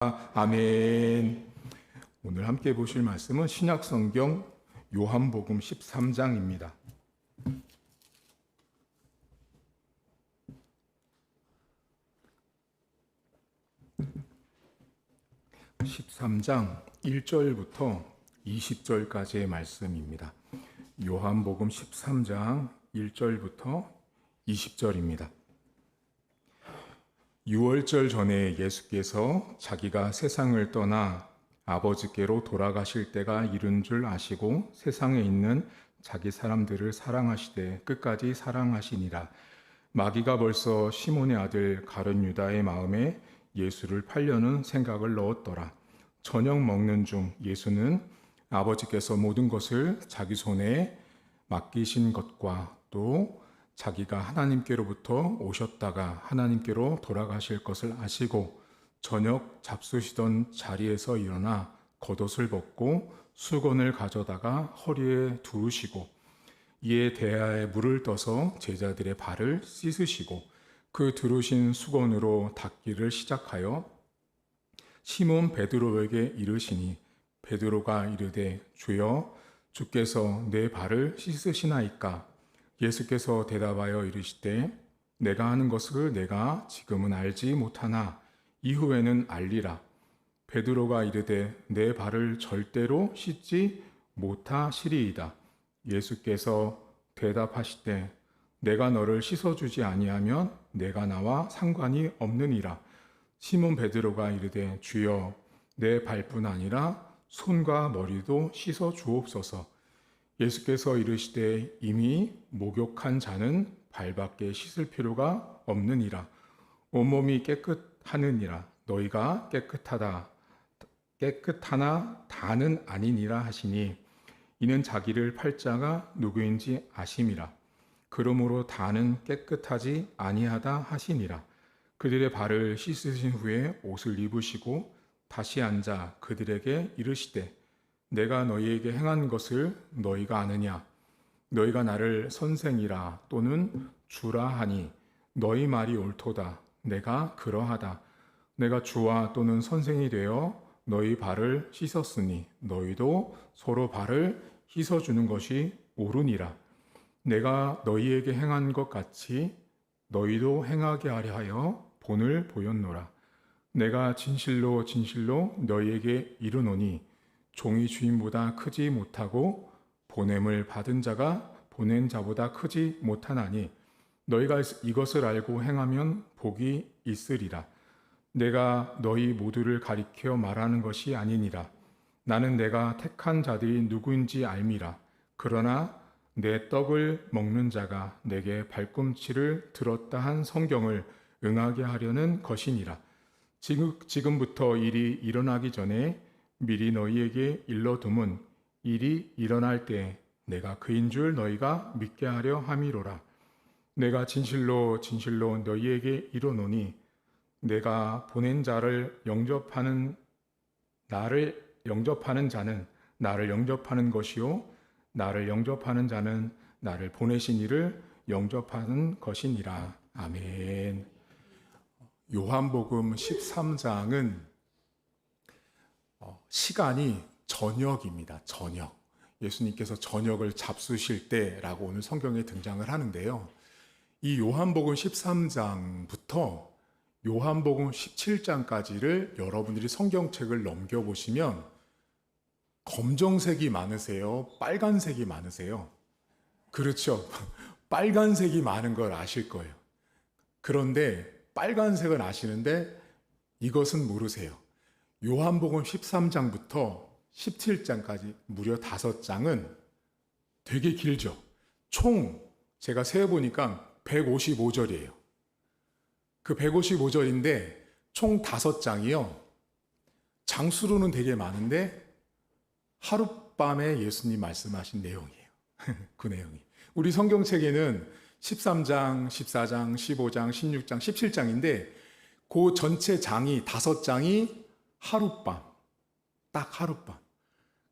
아멘. 오늘 함께 보실 말씀은 신약성경 요한복음 13장입니다. 13장 1절부터 20절까지의 말씀입니다. 요한복음 13장 1절부터 20절입니다. 6월절 전에 예수께서 자기가 세상을 떠나 아버지께로 돌아가실 때가 이른 줄 아시고 세상에 있는 자기 사람들을 사랑하시되 끝까지 사랑하시니라. 마귀가 벌써 시몬의 아들 가룟 유다의 마음에 예수를 팔려는 생각을 넣었더라. 저녁 먹는 중 예수는 아버지께서 모든 것을 자기 손에 맡기신 것과 또 자기가 하나님께로부터 오셨다가 하나님께로 돌아가실 것을 아시고 저녁 잡수시던 자리에서 일어나 겉옷을 벗고 수건을 가져다가 허리에 두르시고 이에 대야에 물을 떠서 제자들의 발을 씻으시고 그 두르신 수건으로 닦기를 시작하여 시몬 베드로에게 이르시니 베드로가 이르되 주여 주께서 내 발을 씻으시나이까. 예수께서 대답하여 이르시되 내가 하는 것을 내가 지금은 알지 못하나 이후에는 알리라. 베드로가 이르되 내 발을 절대로 씻지 못하시리이다. 예수께서 대답하시되 내가 너를 씻어주지 아니하면 내가 나와 상관이 없느니라. 시몬 베드로가 이르되 주여 내 발뿐 아니라 손과 머리도 씻어 주옵소서. 예수께서 이르시되 이미 목욕한 자는 발밖에 씻을 필요가 없느니라. 온몸이 깨끗하느니라. 너희가 깨끗하나 다는 아니니라 하시니 이는 자기를 팔 자가 누구인지 아심이라. 그러므로 다는 깨끗하지 아니하다 하시니라. 그들의 발을 씻으신 후에 옷을 입으시고 다시 앉아 그들에게 이르시되 내가 너희에게 행한 것을 너희가 아느냐? 너희가 나를 선생이라 또는 주라 하니 너희 말이 옳도다. 내가 그러하다. 내가 주와 또는 선생이 되어 너희 발을 씻었으니 너희도 서로 발을 씻어주는 것이 옳으니라. 내가 너희에게 행한 것 같이 너희도 행하게 하려 하여 본을 보였노라. 내가 진실로 진실로 너희에게 이르노니 종이 주인보다 크지 못하고 보냄을 받은 자가 보낸 자보다 크지 못하나니 너희가 이것을 알고 행하면 복이 있으리라. 내가 너희 모두를 가리켜 말하는 것이 아니니라. 나는 내가 택한 자들이 누구인지 알미라. 그러나 내 떡을 먹는 자가 내게 발꿈치를 들었다 한 성경을 응하게 하려는 것이니라. 지금부터 일이 일어나기 전에 미리 너희에게 일러둠은 일이 일어날 때 내가 그인 줄 너희가 믿게 하려 함이로라. 내가 진실로 진실로 너희에게 이르노니 내가 보낸 자를 나를 영접하는 자는 나를 영접하는 것이요 나를 영접하는 자는 나를 보내신 이를 영접하는 것이니라. 아멘. 요한복음 13장은 시간이 저녁입니다. 저녁. 예수님께서 저녁을 잡수실 때라고 오늘 성경에 등장을 하는데요. 이 요한복음 13장부터 요한복음 17장까지를 여러분들이 성경책을 넘겨보시면 검정색이 많으세요? 빨간색이 많으세요? 그렇죠. 빨간색이 많은 걸 아실 거예요. 그런데 빨간색은 아시는데 이것은 모르세요. 요한복음 13장부터 17장까지 무려 5장은 되게 길죠. 총 제가 세어보니까 155절이에요. 그 155절인데 총 5장이요. 장수로는 되게 많은데 하룻밤에 예수님 말씀하신 내용이에요. 그 내용이. 우리 성경책에는 13장, 14장, 15장, 16장, 17장인데 그 전체 장이 5장이 하룻밤, 딱 하룻밤.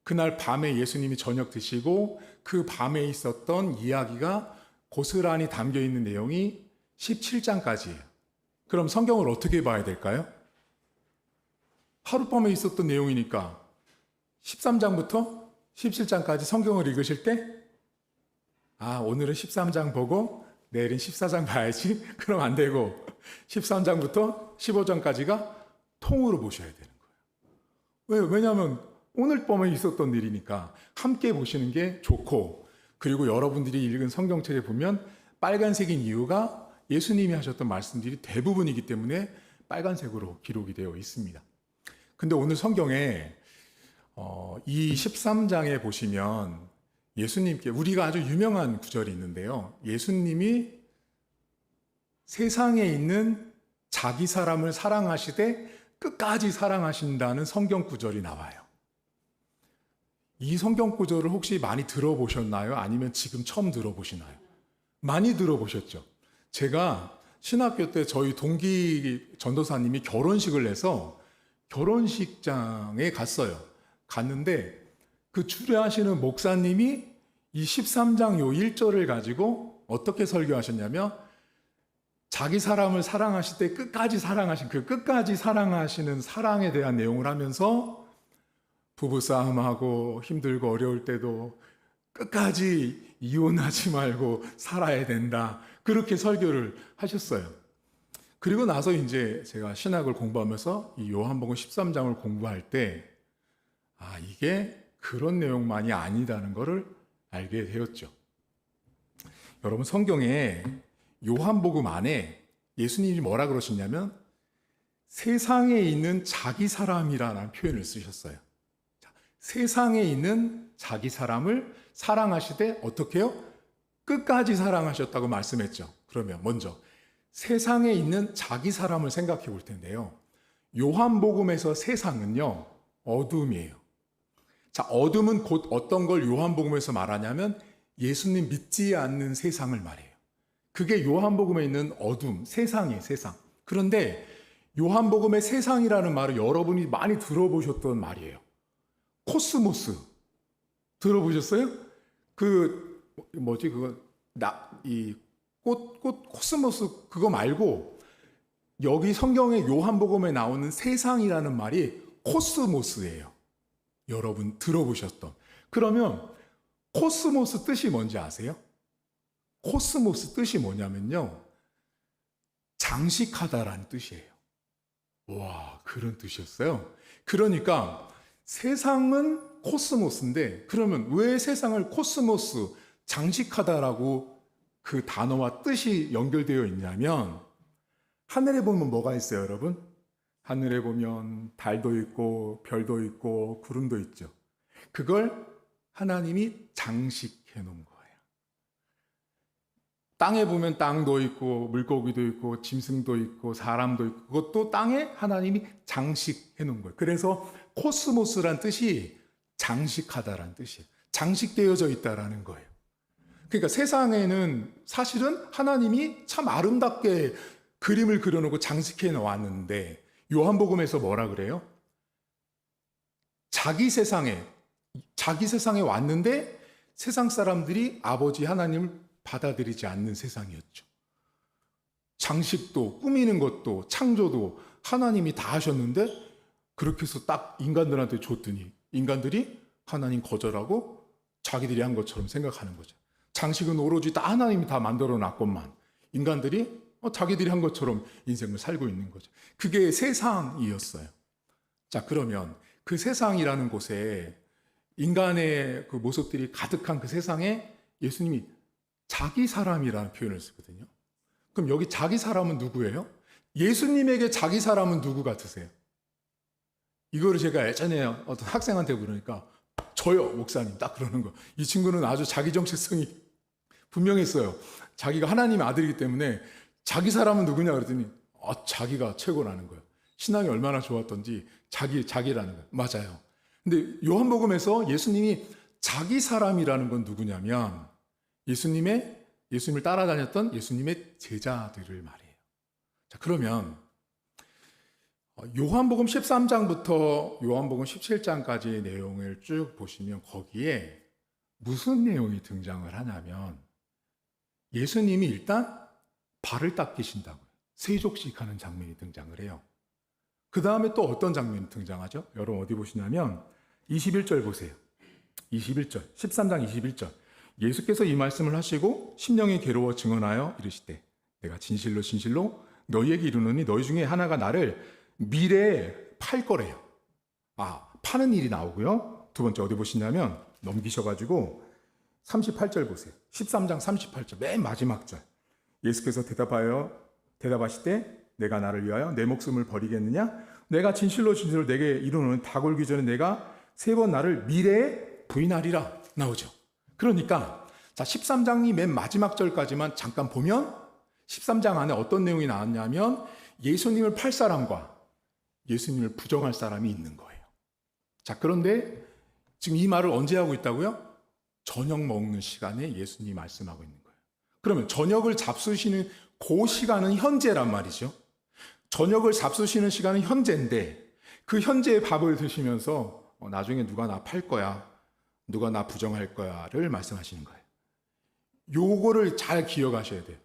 그날 밤에 예수님이 저녁 드시고 그 밤에 있었던 이야기가 고스란히 담겨 있는 내용이 17장까지예요. 그럼 성경을 어떻게 봐야 될까요? 하룻밤에 있었던 내용이니까 13장부터 17장까지 성경을 읽으실 때, 오늘은 13장 보고 내일은 14장 봐야지. 그럼 안 되고 13장부터 15장까지가 통으로 보셔야 되는 거예요. 왜냐하면 오늘 밤에 있었던 일이니까 함께 보시는 게 좋고, 그리고 여러분들이 읽은 성경책에 보면 빨간색인 이유가 예수님이 하셨던 말씀들이 대부분이기 때문에 빨간색으로 기록이 되어 있습니다. 근데 오늘 성경에 이 13장에 보시면 예수님께, 우리가 아주 유명한 구절이 있는데요. 예수님이 세상에 있는 자기 사람을 사랑하시되 끝까지 사랑하신다는 성경 구절이 나와요. 이 성경 구절을 혹시 많이 들어보셨나요? 아니면 지금 처음 들어보시나요? 많이 들어보셨죠? 제가 신학교 때 저희 동기 전도사님이 결혼식을 내서 결혼식장에 갔는데 그 주례하시는 목사님이 이 13장 요 1절을 가지고 어떻게 설교하셨냐면, 자기 사람을 사랑하실 때 끝까지 사랑하신, 그 끝까지 사랑하시는 사랑에 대한 내용을 하면서 부부싸움하고 힘들고 어려울 때도 끝까지 이혼하지 말고 살아야 된다, 그렇게 설교를 하셨어요. 그리고 나서 이제 제가 신학을 공부하면서 이 요한복음 13장을 공부할 때 이게 그런 내용만이 아니다는 것을 알게 되었죠. 여러분, 성경에 요한복음 안에 예수님이 뭐라 그러시냐면 세상에 있는 자기 사람이라는 표현을 쓰셨어요. 세상에 있는 자기 사람을 사랑하시되 어떻게 해요? 끝까지 사랑하셨다고 말씀했죠. 그러면 먼저 세상에 있는 자기 사람을 생각해 볼 텐데요. 요한복음에서 세상은요, 어둠이에요. 자, 어둠은 곧 어떤 걸 요한복음에서 말하냐면 예수님 믿지 않는 세상을 말해요. 그게 요한복음에 있는 어둠, 세상이에요, 세상. 그런데 요한복음의 세상이라는 말을 여러분이 많이 들어보셨던 말이에요. 코스모스. 들어보셨어요? 코스모스 그거 말고 여기 성경의 요한복음에 나오는 세상이라는 말이 코스모스예요. 여러분 들어보셨던. 그러면 코스모스 뜻이 뭔지 아세요? 코스모스 뜻이 뭐냐면요, 장식하다라는 뜻이에요. 와, 그런 뜻이었어요. 그러니까 세상은 코스모스인데, 그러면 왜 세상을 코스모스, 장식하다라고 그 단어와 뜻이 연결되어 있냐면, 하늘에 보면 뭐가 있어요, 여러분? 하늘에 보면 달도 있고 별도 있고 구름도 있죠. 그걸 하나님이 장식해 놓은 거예요. 땅에 보면 땅도 있고 물고기도 있고 짐승도 있고 사람도 있고, 그것도 땅에 하나님이 장식해 놓은 거예요. 그래서 코스모스란 뜻이 장식하다라는 뜻이에요. 장식되어져 있다라는 거예요. 그러니까 세상에는 사실은 하나님이 참 아름답게 그림을 그려놓고 장식해 놓았는데, 요한복음에서 뭐라 그래요? 자기 세상에 왔는데 세상 사람들이 아버지 하나님을 받아들이지 않는 세상이었죠. 장식도 꾸미는 것도 창조도 하나님이 다 하셨는데, 그렇게 해서 딱 인간들한테 줬더니 인간들이 하나님 거절하고 자기들이 한 것처럼 생각하는 거죠. 장식은 오로지 다 하나님이 다 만들어 놨건만 인간들이 자기들이 한 것처럼 인생을 살고 있는 거죠. 그게 세상이었어요. 자, 그러면 그 세상이라는 곳에 인간의 그 모습들이 가득한 그 세상에 예수님이 자기 사람이라는 표현을 쓰거든요. 그럼 여기 자기 사람은 누구예요? 예수님에게 자기 사람은 누구 같으세요? 이거를 제가 예전에 어떤 학생한테 물으니까 저요, 목사님, 딱 그러는 거. 이 친구는 아주 자기 정체성이 분명했어요. 자기가 하나님의 아들이기 때문에 자기 사람은 누구냐 그랬더니 자기가 최고라는 거예요. 신앙이 얼마나 좋았던지 자기라는 거예요. 맞아요. 근데 요한복음에서 예수님이 자기 사람이라는 건 누구냐면 예수님을 따라다녔던 예수님의 제자들을 말해요. 자, 그러면 요한복음 13장부터 요한복음 17장까지의 내용을 쭉 보시면 거기에 무슨 내용이 등장을 하냐면, 예수님이 일단 발을 닦이신다고요. 세족식 하는 장면이 등장을 해요. 그 다음에 또 어떤 장면이 등장하죠? 여러분 어디 보시냐면 21절 보세요. 21절, 13장 21절. 예수께서 이 말씀을 하시고 심령이 괴로워 증언하여 이르시되 내가 진실로 진실로 너희에게 이르노니 너희 중에 하나가 나를 미래에 팔 거래요. 파는 일이 나오고요. 두 번째 어디 보시냐면 넘기셔가지고 38절 보세요. 13장 38절 맨 마지막 절. 예수께서 대답하시되 내가 나를 위하여 내 목숨을 버리겠느냐? 내가 진실로 진실로 내게 이르노니 닭 울기 전에 내가 3번 나를 미래에 부인하리라 나오죠. 그러니까 자 13장이 맨 마지막 절까지만 잠깐 보면 13장 안에 어떤 내용이 나왔냐면 예수님을 팔 사람과 예수님을 부정할 사람이 있는 거예요. 자 그런데 지금 이 말을 언제 하고 있다고요? 저녁 먹는 시간에 예수님이 말씀하고 있는 거예요. 그러면 저녁을 잡수시는 그 시간은 현재란 말이죠. 저녁을 잡수시는 시간은 현재인데 그 현재의 밥을 드시면서 나중에 누가 나 팔 거야, 누가 나 부정할 거야를 말씀하시는 거예요. 요거를 잘 기억하셔야 돼요.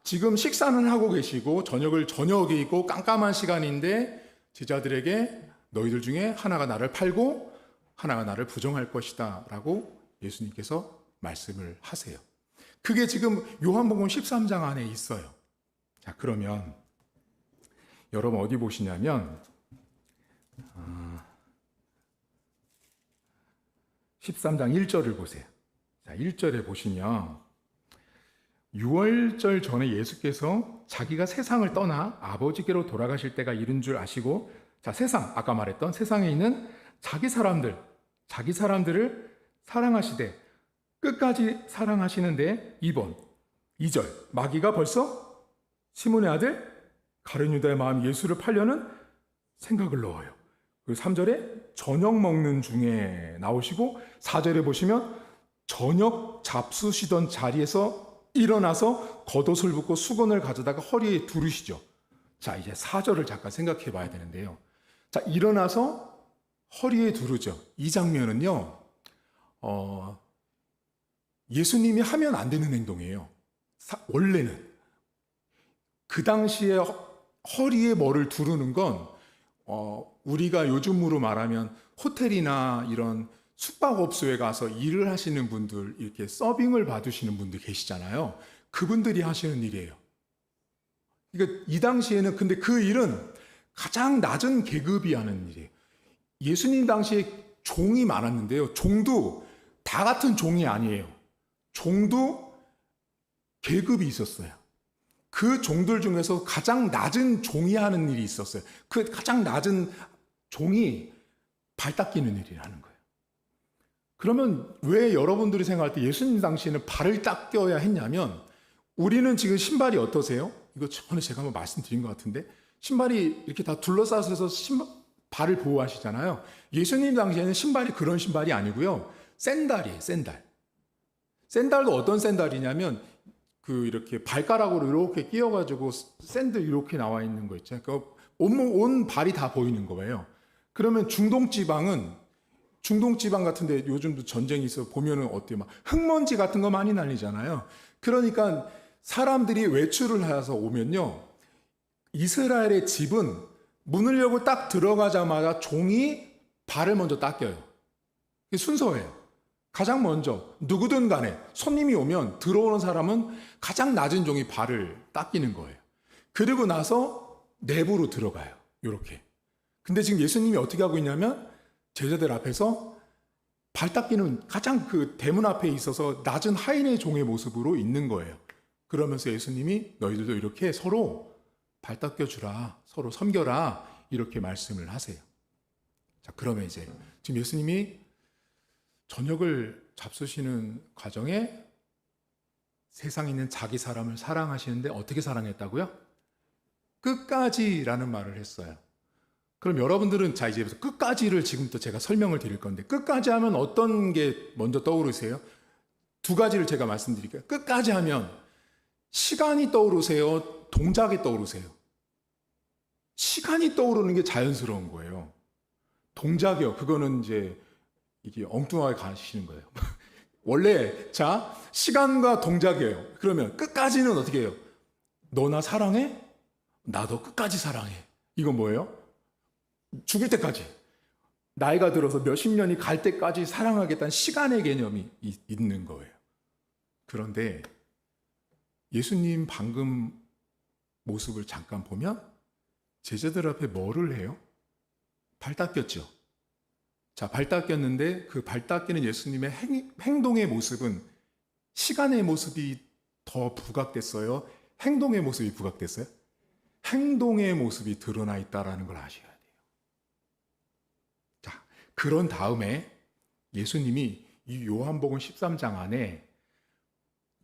지금 식사는 하고 계시고 저녁에 있고 깜깜한 시간인데 제자들에게 너희들 중에 하나가 나를 팔고 하나가 나를 부정할 것이다 라고 예수님께서 말씀을 하세요. 그게 지금 요한복음 13장 안에 있어요. 자, 그러면 여러분 어디 보시냐면 13장 1절을 보세요. 자, 1절에 보시면 6월절 전에 예수께서 자기가 세상을 떠나 아버지께로 돌아가실 때가 이른 줄 아시고 자, 세상, 아까 말했던 세상에 있는 자기 사람들을 사랑하시되 끝까지 사랑하시는데 2절 마귀가 벌써 시몬의 아들 가룟 유다의 마음 예수를 팔려는 생각을 넣어요. 그리고 3절에 저녁 먹는 중에 나오시고 4절에 보시면 저녁 잡수시던 자리에서 일어나서 겉옷을 벗고 수건을 가져다가 허리에 두르시죠. 자, 이제 4절을 잠깐 생각해 봐야 되는데요. 자, 일어나서 허리에 두르죠. 이 장면은요, 예수님이 하면 안 되는 행동이에요. 원래는. 그 당시에 허리에 뭐를 두르는 건, 우리가 요즘으로 말하면 호텔이나 이런 숙박업소에 가서 일을 하시는 분들, 이렇게 서빙을 받으시는 분들 계시잖아요. 그분들이 하시는 일이에요. 그러니까 이 당시에는 근데 그 일은 가장 낮은 계급이 하는 일이에요. 예수님 당시에 종이 많았는데요. 종도 다 같은 종이 아니에요. 종도 계급이 있었어요. 그 종들 중에서 가장 낮은 종이 하는 일이 있었어요. 그 가장 낮은 종이 발 닦이는 일이라는 거예요. 그러면 왜 여러분들이 생각할 때 예수님 당시에는 발을 닦여야 했냐면 우리는 지금 신발이 어떠세요? 이거 전에 제가 한번 말씀드린 것 같은데 신발이 이렇게 다 둘러싸서 발을 보호하시잖아요. 예수님 당시에는 신발이 그런 신발이 아니고요. 샌들이에요, 샌들. 샌들도 어떤 샌들이냐면 이렇게 발가락으로 이렇게 끼워가지고 샌들 이렇게 나와 있는 거 있잖아요. 온 발이 다 보이는 거예요. 그러면 중동 지방 같은데 요즘도 전쟁이 있어 보면은 어때요? 막 흙먼지 같은 거 많이 날리잖아요. 그러니까 사람들이 외출을 해서 오면요. 이스라엘의 집은 문을 열고 딱 들어가자마자 종이 발을 먼저 닦여요. 이게 순서예요. 가장 먼저 누구든 간에 손님이 오면 들어오는 사람은 가장 낮은 종이 발을 닦이는 거예요. 그리고 나서 내부로 들어가요. 이렇게. 근데 지금 예수님이 어떻게 하고 있냐면 제자들 앞에서 발 닦이는 가장 그 대문 앞에 있어서 낮은 하인의 종의 모습으로 있는 거예요. 그러면서 예수님이 너희들도 이렇게 서로 발 닦여주라, 서로 섬겨라 이렇게 말씀을 하세요. 자, 그러면 이제 지금 예수님이 저녁을 잡수시는 과정에 세상에 있는 자기 사람을 사랑하시는데 어떻게 사랑했다고요? 끝까지라는 말을 했어요. 그럼 여러분들은 자 이제부터 끝까지를 지금부터 제가 설명을 드릴 건데 끝까지 하면 어떤 게 먼저 떠오르세요? 두 가지를 제가 말씀드릴게요. 끝까지 하면 시간이 떠오르세요? 동작이 떠오르세요? 시간이 떠오르는 게 자연스러운 거예요. 동작이요. 그거는 이제 이게 엉뚱하게 가시는 거예요. 원래 자 시간과 동작이에요. 그러면 끝까지는 어떻게 해요? 너 나 사랑해? 나도 끝까지 사랑해. 이건 뭐예요? 죽을 때까지, 나이가 들어서 몇십 년이 갈 때까지 사랑하겠다는 시간의 개념이 있는 거예요. 그런데 예수님 방금 모습을 잠깐 보면 제자들 앞에 뭐를 해요? 발 닦였죠. 자, 발 닦였는데 그 발 닦이는 예수님의 행동의 모습은 시간의 모습이 더 부각됐어요? 행동의 모습이 부각됐어요? 행동의 모습이 드러나 있다는 걸 아셔야 돼요. 자, 그런 다음에 예수님이 이 요한복음 13장 안에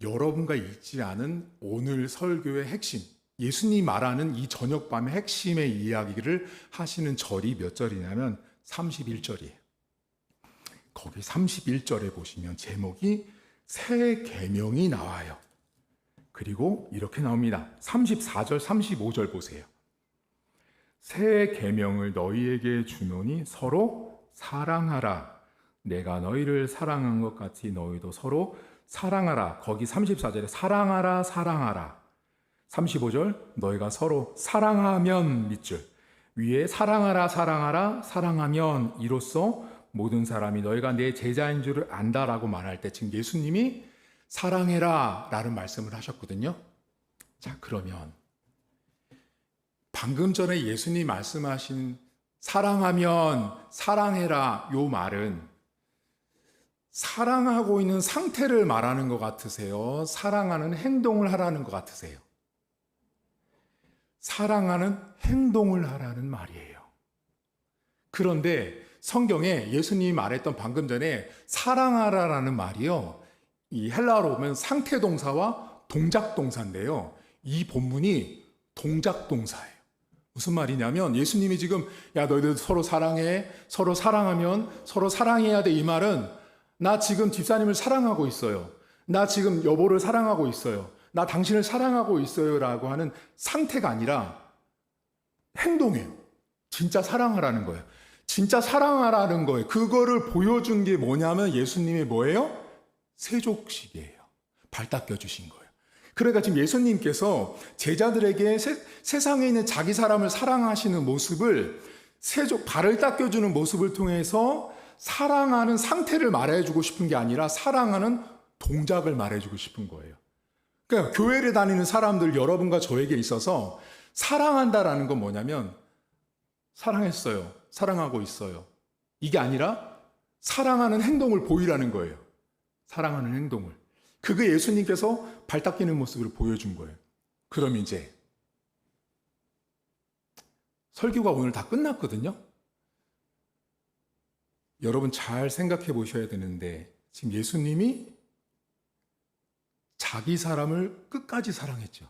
여러분과 읽지 않은 오늘 설교의 핵심, 예수님이 말하는 이 저녁밤의 핵심의 이야기를 하시는 절이 몇 절이냐면 31절이에요. 거기 31절에 보시면 제목이 새 계명이 나와요. 그리고 이렇게 나옵니다. 34절, 35절 보세요. 새 계명을 너희에게 주노니 서로 사랑하라. 내가 너희를 사랑한 것 같이 너희도 서로 사랑하라. 거기 34절에 사랑하라, 사랑하라. 35절 너희가 서로 사랑하면 밑줄 위에 사랑하라, 사랑하라, 사랑하면 이로써 모든 사람이 너희가 내 제자인 줄을 안다라고 말할 때 지금 예수님이 사랑해라 라는 말씀을 하셨거든요. 자, 그러면 방금 전에 예수님이 말씀하신 사랑하면 사랑해라 요 말은 사랑하고 있는 상태를 말하는 것 같으세요? 사랑하는 행동을 하라는 것 같으세요? 사랑하는 행동을 하라는 말이에요. 그런데 성경에 예수님이 말했던 방금 전에 사랑하라라는 말이요, 이 헬라어로 보면 상태 동사와 동작 동사인데요, 이 본문이 동작 동사예요. 무슨 말이냐면 예수님이 지금 야 너희들 서로 사랑해, 서로 사랑하면 서로 사랑해야 돼, 이 말은 나 지금 집사님을 사랑하고 있어요, 나 지금 여보를 사랑하고 있어요, 나 당신을 사랑하고 있어요 라고 하는 상태가 아니라 행동이에요. 진짜 사랑하라는 거예요. 진짜 사랑하라는 거예요. 그거를 보여준 게 뭐냐면 예수님이 뭐예요? 세족식이에요. 발 닦여주신 거예요. 그러니까 지금 예수님께서 제자들에게 세상에 있는 자기 사람을 사랑하시는 모습을 발을 닦여주는 모습을 통해서 사랑하는 상태를 말해주고 싶은 게 아니라 사랑하는 동작을 말해주고 싶은 거예요. 그러니까 교회를 다니는 사람들 여러분과 저에게 있어서 사랑한다라는 건 뭐냐면 사랑했어요, 사랑하고 있어요, 이게 아니라 사랑하는 행동을 보이라는 거예요. 사랑하는 행동을. 그게 예수님께서 발 닦이는 모습을 보여준 거예요. 그럼 이제 설교가 오늘 다 끝났거든요. 여러분 잘 생각해 보셔야 되는데 지금 예수님이 자기 사람을 끝까지 사랑했죠.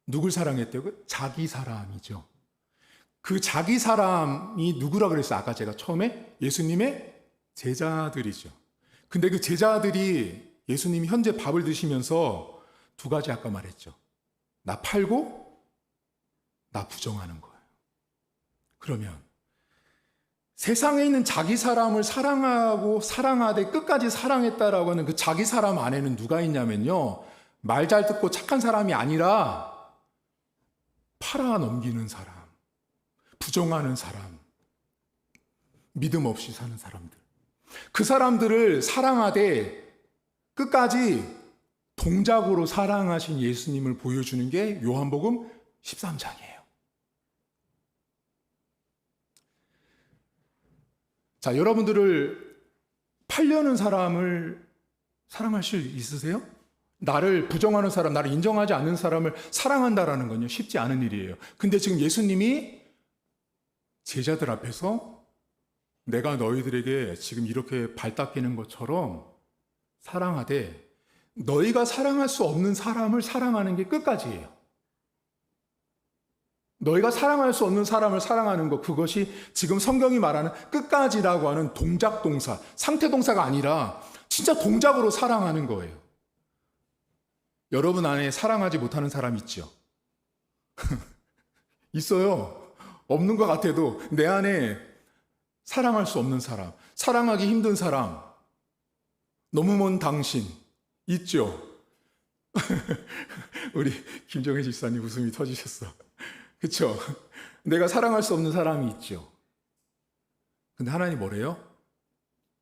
누굴 사랑했대요? 자기 사람이죠. 그 자기 사람이 누구라 그랬어요? 아까 제가 처음에 예수님의 제자들이죠. 근데 그 제자들이 예수님이 현재 밥을 드시면서 두 가지 아까 말했죠. 나 팔고 나 부정하는 거예요. 그러면 세상에 있는 자기 사람을 사랑하고 사랑하되 끝까지 사랑했다라고 하는 그 자기 사람 안에는 누가 있냐면요, 말 잘 듣고 착한 사람이 아니라 팔아 넘기는 사람, 부정하는 사람, 믿음 없이 사는 사람들, 그 사람들을 사랑하되 끝까지 동작으로 사랑하신 예수님을 보여주는 게 요한복음 13장이에요. 자, 여러분들을 팔려는 사람을 사랑할 수 있으세요? 나를 부정하는 사람, 나를 인정하지 않는 사람을 사랑한다라는 건요, 쉽지 않은 일이에요. 근데 지금 예수님이 제자들 앞에서 내가 너희들에게 지금 이렇게 발 닦이는 것처럼 사랑하되 너희가 사랑할 수 없는 사람을 사랑하는 게 끝까지예요. 너희가 사랑할 수 없는 사람을 사랑하는 것, 그것이 지금 성경이 말하는 끝까지라고 하는 동작 동사, 상태 동사가 아니라 진짜 동작으로 사랑하는 거예요. 여러분 안에 사랑하지 못하는 사람 있죠? 있어요. 없는 것 같아도 내 안에 사랑할 수 없는 사람, 사랑하기 힘든 사람, 너무 먼 당신 있죠? 우리 김정혜 집사님 웃음이 터지셨어. 그렇죠? 내가 사랑할 수 없는 사람이 있죠. 근데 하나님 뭐래요?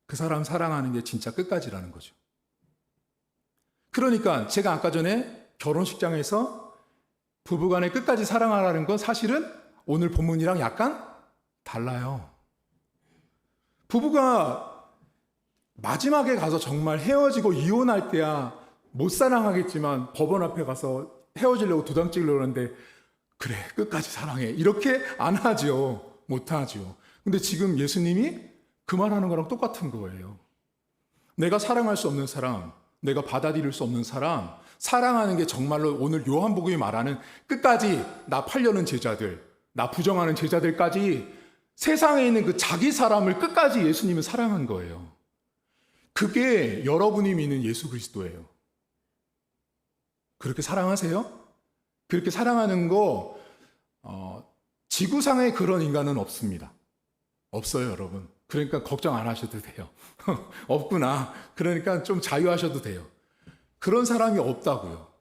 그 사람 사랑하는 게 진짜 끝까지라는 거죠. 그러니까 제가 아까 전에 결혼식장에서 부부간에 끝까지 사랑하라는 건 사실은 오늘 본문이랑 약간 달라요. 부부가 마지막에 가서 정말 헤어지고 이혼할 때야 못 사랑하겠지만 법원 앞에 가서 헤어지려고 도장 찍으려고 하는데 그래 끝까지 사랑해 이렇게 안 하죠. 못 하죠. 근데 지금 예수님이 그 말하는 거랑 똑같은 거예요. 내가 사랑할 수 없는 사람, 내가 받아들일 수 없는 사람, 사랑하는 게 정말로 오늘 요한복음이 말하는 끝까지 나 팔려는 제자들, 나 부정하는 제자들까지 세상에 있는 그 자기 사람을 끝까지 예수님은 사랑한 거예요. 그게 여러분이 믿는 예수 그리스도예요. 그렇게 사랑하세요? 그렇게 사랑하는 거 지구상에 그런 인간은 없습니다. 없어요, 여러분. 그러니까 걱정 안 하셔도 돼요. 없구나. 그러니까 좀 자유하셔도 돼요. 그런 사람이 없다고요.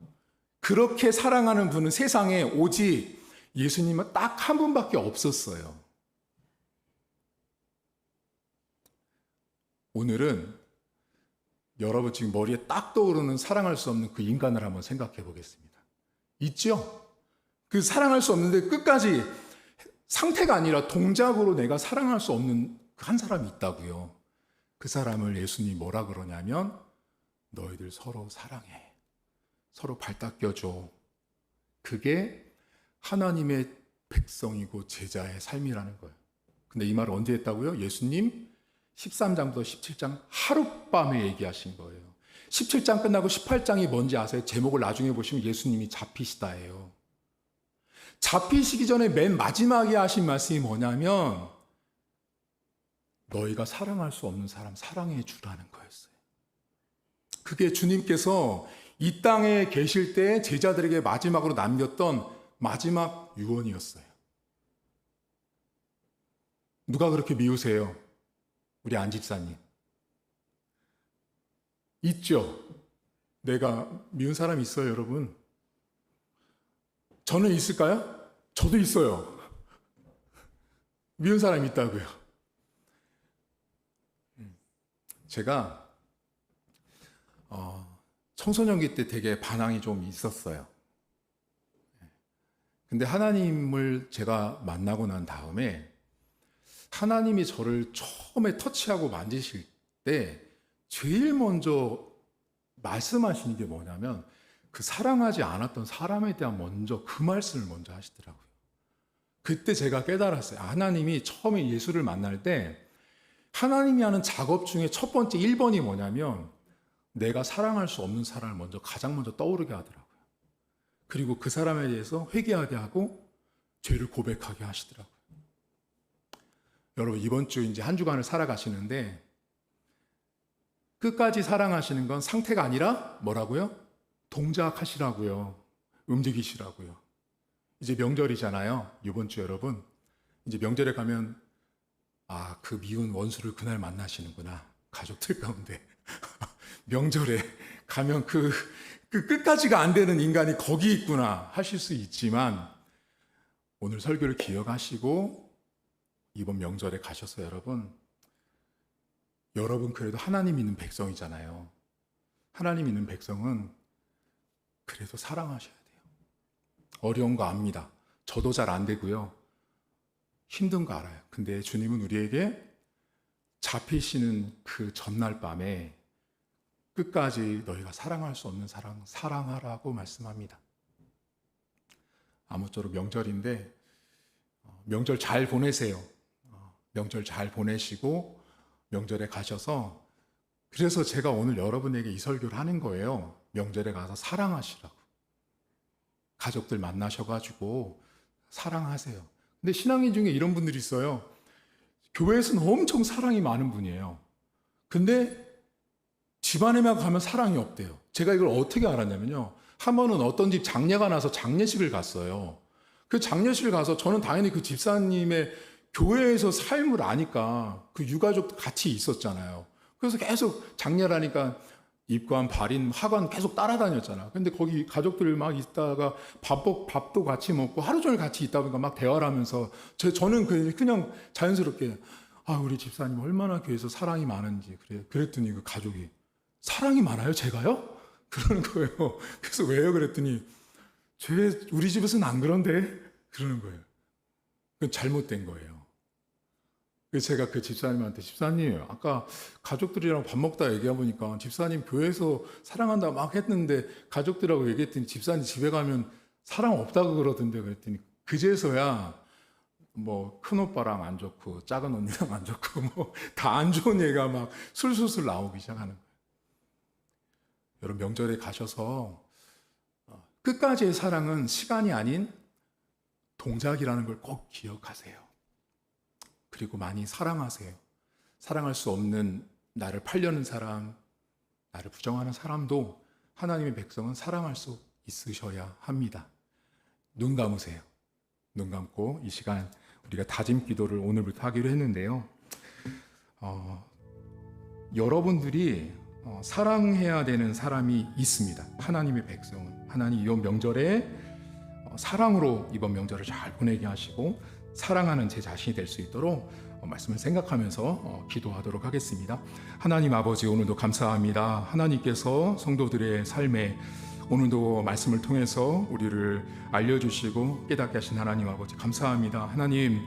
그렇게 사랑하는 분은 세상에 오직 예수님은 딱 한 분밖에 없었어요. 오늘은 여러분 지금 머리에 딱 떠오르는 사랑할 수 없는 그 인간을 한번 생각해 보겠습니다. 있죠? 그 사랑할 수 없는데 끝까지 상태가 아니라 동작으로 내가 사랑할 수 없는 한 사람이 있다고요. 그 사람을 예수님이 뭐라 그러냐면 너희들 서로 사랑해. 서로 발 닦여줘. 그게 하나님의 백성이고 제자의 삶이라는 거예요. 근데 이 말을 언제 했다고요? 예수님 13장부터 17장 하룻밤에 얘기하신 거예요. 17장 끝나고 18장이 뭔지 아세요? 제목을 나중에 보시면 예수님이 잡히시다예요. 잡히시기 전에 맨 마지막에 하신 말씀이 뭐냐면 너희가 사랑할 수 없는 사람 사랑해 주라는 거였어요. 그게 주님께서 이 땅에 계실 때 제자들에게 마지막으로 남겼던 마지막 유언이었어요. 누가 그렇게 미우세요? 우리 안 집사님. 있죠? 내가 미운 사람 있어요, 여러분? 저는 있을까요? 저도 있어요. 미운 사람 있다고요. 제가 청소년기 때 되게 반항이 좀 있었어요. 근데 하나님을 제가 만나고 난 다음에 하나님이 저를 처음에 터치하고 만지실 때 제일 먼저 말씀하시는 게 뭐냐면 그 사랑하지 않았던 사람에 대한 먼저 그 말씀을 먼저 하시더라고요. 그때 제가 깨달았어요. 하나님이 처음에 예수를 만날 때 하나님이 하는 작업 중에 첫 번째 1번이 뭐냐면 내가 사랑할 수 없는 사람을 가장 먼저 떠오르게 하더라고요. 그리고 그 사람에 대해서 회개하게 하고 죄를 고백하게 하시더라고요. 여러분 이번 주 이제 한 주간을 살아가시는데 끝까지 사랑하시는 건 상태가 아니라 뭐라고요? 동작하시라고요. 움직이시라고요. 이제 명절이잖아요. 이번 주 여러분. 이제 명절에 가면 그 미운 원수를 그날 만나시는구나. 가족들 가운데. 명절에 가면 그 끝까지가 안 되는 인간이 거기 있구나 하실 수 있지만 오늘 설교를 기억하시고 이번 명절에 가셔서 여러분 그래도 하나님 있는 백성이잖아요. 하나님 있는 백성은 그래도 사랑하셔야 돼요. 어려운 거 압니다. 저도 잘 안 되고요. 힘든 거 알아요. 근데 주님은 우리에게 잡히시는 그 전날 밤에 끝까지 너희가 사랑할 수 없는 사랑 사랑하라고 말씀합니다. 아무쪼록 명절인데 명절 잘 보내세요. 명절 잘 보내시고 명절에 가셔서 그래서 제가 오늘 여러분에게 이 설교를 하는 거예요. 명절에 가서 사랑하시라고. 가족들 만나셔가지고 사랑하세요. 근데 신앙인 중에 이런 분들이 있어요. 교회에서는 엄청 사랑이 많은 분이에요. 근데 집안에만 가면 사랑이 없대요. 제가 이걸 어떻게 알았냐면요. 한 번은 어떤 집 장례가 나서 장례식을 갔어요. 그 장례식을 가서 저는 당연히 그 집사님의 교회에서 삶을 아니까 그 유가족도 같이 있었잖아요. 그래서 계속 장례를 하니까 입관, 발인, 학원 계속 따라다녔잖아. 근데 거기 가족들 막 있다가 밥도 같이 먹고 하루 종일 같이 있다 보니까 막 대화를 하면서 저는 그냥 자연스럽게 우리 집사님 얼마나 교회에서 사랑이 많은지 그랬더니 그 가족이 사랑이 많아요, 제가요? 그러는 거예요. 그래서 왜요? 그랬더니 우리 집에서는 안 그런데 그러는 거예요. 그건 잘못된 거예요. 그래서 제가 그 집사님한테 집사님 아까 가족들이랑 밥 먹다 얘기해보니까 집사님 교회에서 사랑한다 막 했는데 가족들하고 얘기했더니 집사님 집에 가면 사랑 없다고 그러던데 그랬더니 그제서야 뭐 큰오빠랑 안 좋고 작은 언니랑 안 좋고 뭐 다 안 좋은 얘기가 막 술술술 나오기 시작하는 거예요. 여러분 명절에 가셔서 끝까지의 사랑은 시간이 아닌 동작이라는 걸 꼭 기억하세요. 그리고 많이 사랑하세요. 사랑할 수 없는 나를 팔려는 사람, 나를 부정하는 사람도 하나님의 백성은 사랑할 수 있으셔야 합니다. 눈 감으세요. 눈 감고 이 시간 우리가 다짐 기도를 오늘부터 하기로 했는데요. 여러분들이 사랑해야 되는 사람이 있습니다. 하나님의 백성은. 하나님 이번 명절에 사랑으로 이번 명절을 잘 보내게 하시고 사랑하는 제 자신이 될 수 있도록 말씀을 생각하면서 기도하도록 하겠습니다. 하나님 아버지 오늘도 감사합니다. 하나님께서 성도들의 삶에 오늘도 말씀을 통해서 우리를 알려주시고 깨닫게 하신 하나님 아버지 감사합니다. 하나님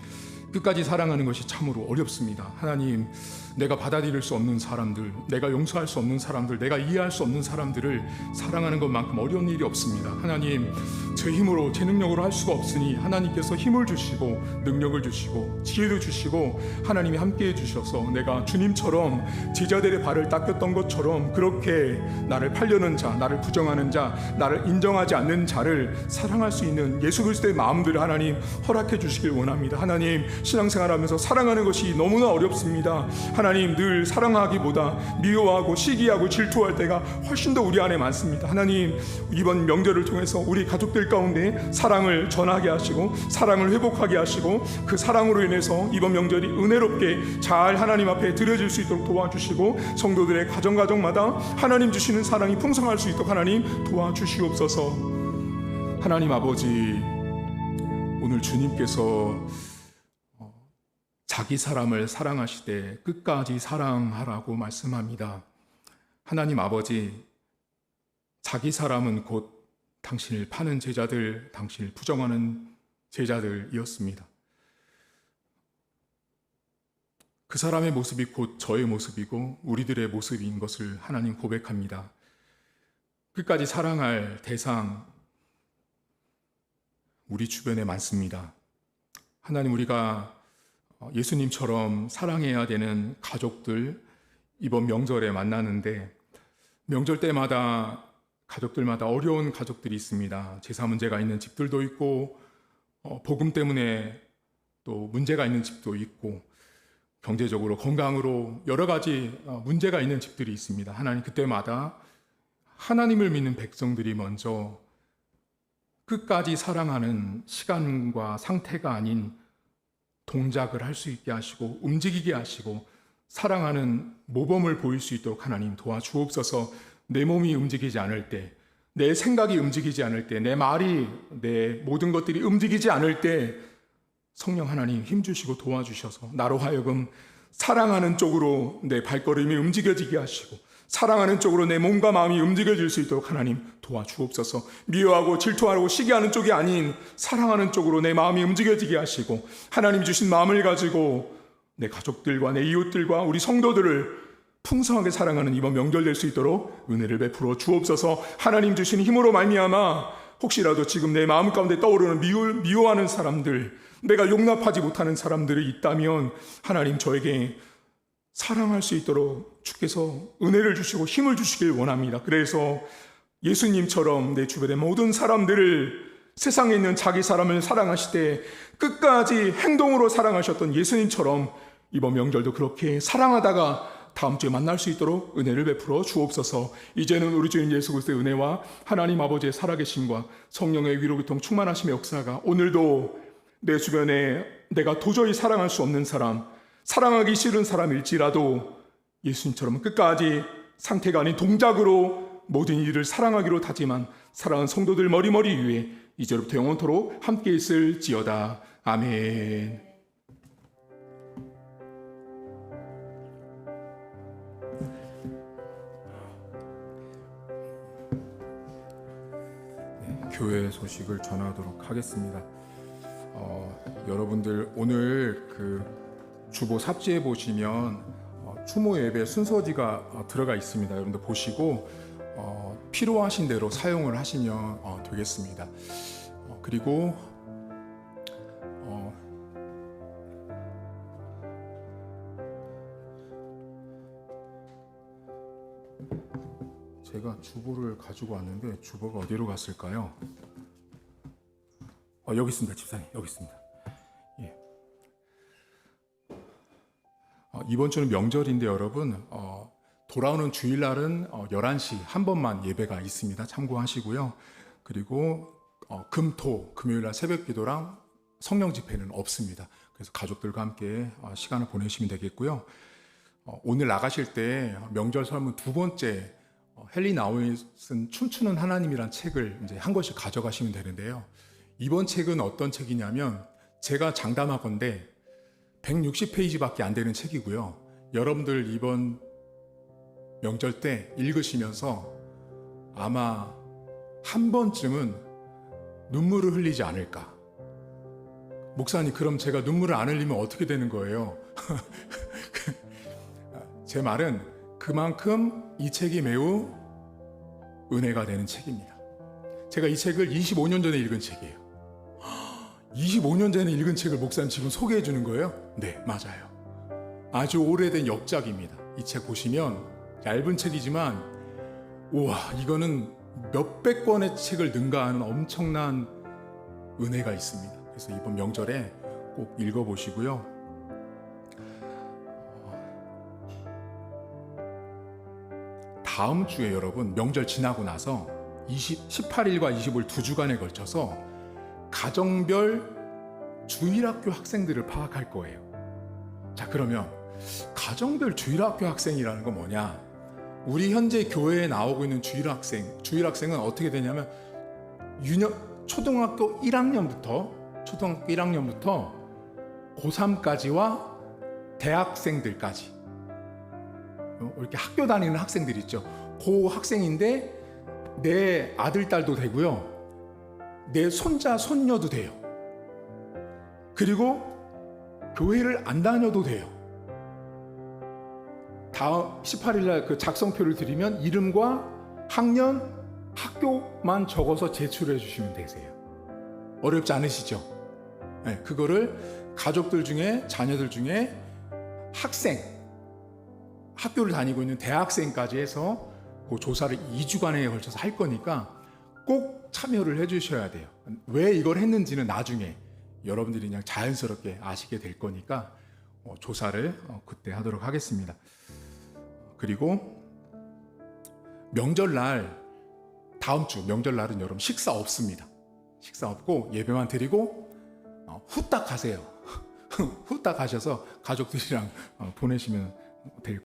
끝까지 사랑하는 것이 참으로 어렵습니다. 하나님 내가 받아들일 수 없는 사람들, 내가 용서할 수 없는 사람들, 내가 이해할 수 없는 사람들을 사랑하는 것만큼 어려운 일이 없습니다. 하나님 제 힘으로 제 능력으로 할 수가 없으니 하나님께서 힘을 주시고 능력을 주시고 지혜도 주시고 하나님이 함께해 주셔서 내가 주님처럼 제자들의 발을 닦였던 것처럼 그렇게 나를 팔려는 자, 나를 부정하는 자, 나를 인정하지 않는 자를 사랑할 수 있는 예수 그리스도의 마음들을 하나님 허락해 주시길 원합니다. 하나님 신앙생활하면서 사랑하는 것이 너무나 어렵습니다. 하나님 늘 사랑하기보다 미워하고 시기하고 질투할 때가 훨씬 더 우리 안에 많습니다. 하나님 이번 명절을 통해서 우리 가족들 가운데 사랑을 전하게 하시고 사랑을 회복하게 하시고 그 사랑으로 인해서 이번 명절이 은혜롭게 잘 하나님 앞에 드려질 수 있도록 도와주시고 성도들의 가정마다 하나님 주시는 사랑이 풍성할 수 있도록 하나님 도와주시옵소서. 하나님 아버지 오늘 주님께서 자기 사람을 사랑하시되 끝까지 사랑하라고 말씀합니다. 하나님 아버지 자기 사람은 곧 당신을 파는 제자들, 당신을 부정하는 제자들이었습니다. 그 사람의 모습이 곧 저의 모습이고 우리들의 모습인 것을 하나님 고백합니다. 끝까지 사랑할 대상 우리 주변에 많습니다. 하나님 우리가 예수님처럼 사랑해야 되는 가족들 이번 명절에 만나는데 명절 때마다 가족들마다 어려운 가족들이 있습니다. 제사 문제가 있는 집들도 있고 복음 때문에 또 문제가 있는 집도 있고 경제적으로 건강으로 여러 가지 문제가 있는 집들이 있습니다. 하나님 그때마다 하나님을 믿는 백성들이 먼저 끝까지 사랑하는 시간과 상태가 아닌 동작을 할 수 있게 하시고 움직이게 하시고 사랑하는 모범을 보일 수 있도록 하나님 도와주옵소서. 내 몸이 움직이지 않을 때, 내 생각이 움직이지 않을 때, 내 말이, 내 모든 것들이 움직이지 않을 때 성령 하나님 힘주시고 도와주셔서 나로 하여금 사랑하는 쪽으로 내 발걸음이 움직여지게 하시고 사랑하는 쪽으로 내 몸과 마음이 움직여질 수 있도록 하나님 도와주옵소서. 미워하고 질투하고 시기하는 쪽이 아닌 사랑하는 쪽으로 내 마음이 움직여지게 하시고 하나님 주신 마음을 가지고 내 가족들과 내 이웃들과 우리 성도들을 풍성하게 사랑하는 이번 명절 될 수 있도록 은혜를 베풀어 주옵소서. 하나님 주신 힘으로 말미암아 혹시라도 지금 내 마음 가운데 떠오르는 미워하는 사람들, 내가 용납하지 못하는 사람들이 있다면 하나님 저에게 사랑할 수 있도록 주께서 은혜를 주시고 힘을 주시길 원합니다. 그래서 예수님처럼 내 주변의 모든 사람들을 세상에 있는 자기 사람을 사랑하시되 끝까지 행동으로 사랑하셨던 예수님처럼 이번 명절도 그렇게 사랑하다가 다음 주에 만날 수 있도록 은혜를 베풀어 주옵소서. 이제는 우리 주님 예수 그리스도의 은혜와 하나님 아버지의 살아계심과 성령의 위로 교통 충만하심의 역사가 오늘도 내 주변에 내가 도저히 사랑할 수 없는 사람, 사랑하기 싫은 사람일지라도 예수님처럼 끝까지 상태가 아닌 동작으로 모든 이를 사랑하기로 다짐한 사랑하는 성도들 머리머리 위에 이제로부터 영원토록 함께 있을지어다. 아멘. 교회 소식을 전하도록 하겠습니다. 여러분들 오늘 그 주보 삽지에 보시면 추모 예배 순서지가 들어가 있습니다. 여러분들 보시고 필요하신 대로 사용을 하시면 되겠습니다. 그리고 제가 주보를 가지고 왔는데 주보가 어디로 갔을까요? 여기 있습니다, 집사님. 여기 있습니다. 예. 이번 주는 명절인데 여러분 돌아오는 주일날은 11시 한 번만 예배가 있습니다. 참고하시고요. 그리고 금토 금요일날 새벽 기도랑 성령 집회는 없습니다. 그래서 가족들과 함께 시간을 보내시면 되겠고요. 오늘 나가실 때 명절 설문 두 번째 헨리 나우잇은 춤추는 하나님이란 책을 이제 한 권씩 가져가시면 되는데요. 이번 책은 어떤 책이냐면 제가 장담하건대 160페이지밖에 안 되는 책이고요. 여러분들 이번 명절 때 읽으시면서 아마 한 번쯤은 눈물을 흘리지 않을까. 목사님, 그럼 제가 눈물을 안 흘리면 어떻게 되는 거예요? 제 말은 그만큼 이 책이 매우 은혜가 되는 책입니다. 제가 이 책을 25년 전에 읽은 책이에요. 25년 전에 읽은 책을 목사님 지금 소개해 주는 거예요? 네, 맞아요. 아주 오래된 역작입니다. 이 책 보시면 얇은 책이지만 우와, 이거는 몇백 권의 책을 능가하는 엄청난 은혜가 있습니다. 그래서 이번 명절에 꼭 읽어보시고요. 다음 주에 여러분 명절 지나고 나서 18일과 25일 두 주간에 걸쳐서 가정별 주일학교 학생들을 파악할 거예요. 자, 그러면 가정별 주일학교 학생이라는 건 뭐냐? 우리 현재 교회에 나오고 있는 주일학생은 어떻게 되냐면 초등학교 1학년부터 고3까지와 대학생들까지 이렇게 학교 다니는 학생들 있죠. 그 학생인데 내 아들, 딸도 되고요. 내 손자, 손녀도 돼요. 그리고 교회를 안 다녀도 돼요. 다음 18일 날 그 작성표를 드리면 이름과 학년, 학교만 적어서 제출해 주시면 되세요. 어렵지 않으시죠? 네, 그거를 가족들 중에, 자녀들 중에 학교를 다니고 있는 대학생까지 해서 그 조사를 2주간에 걸쳐서 할 거니까 꼭 참여를 해 주셔야 돼요. 왜 이걸 했는지는 나중에 여러분들이 그냥 자연스럽게 아시게 될 거니까 조사를 그때 하도록 하겠습니다. 그리고 명절날, 다음 주 명절날은 여러분 식사 없습니다. 식사 없고 예배만 드리고 후딱 가세요. 후딱 가셔서 가족들이랑 보내시면 될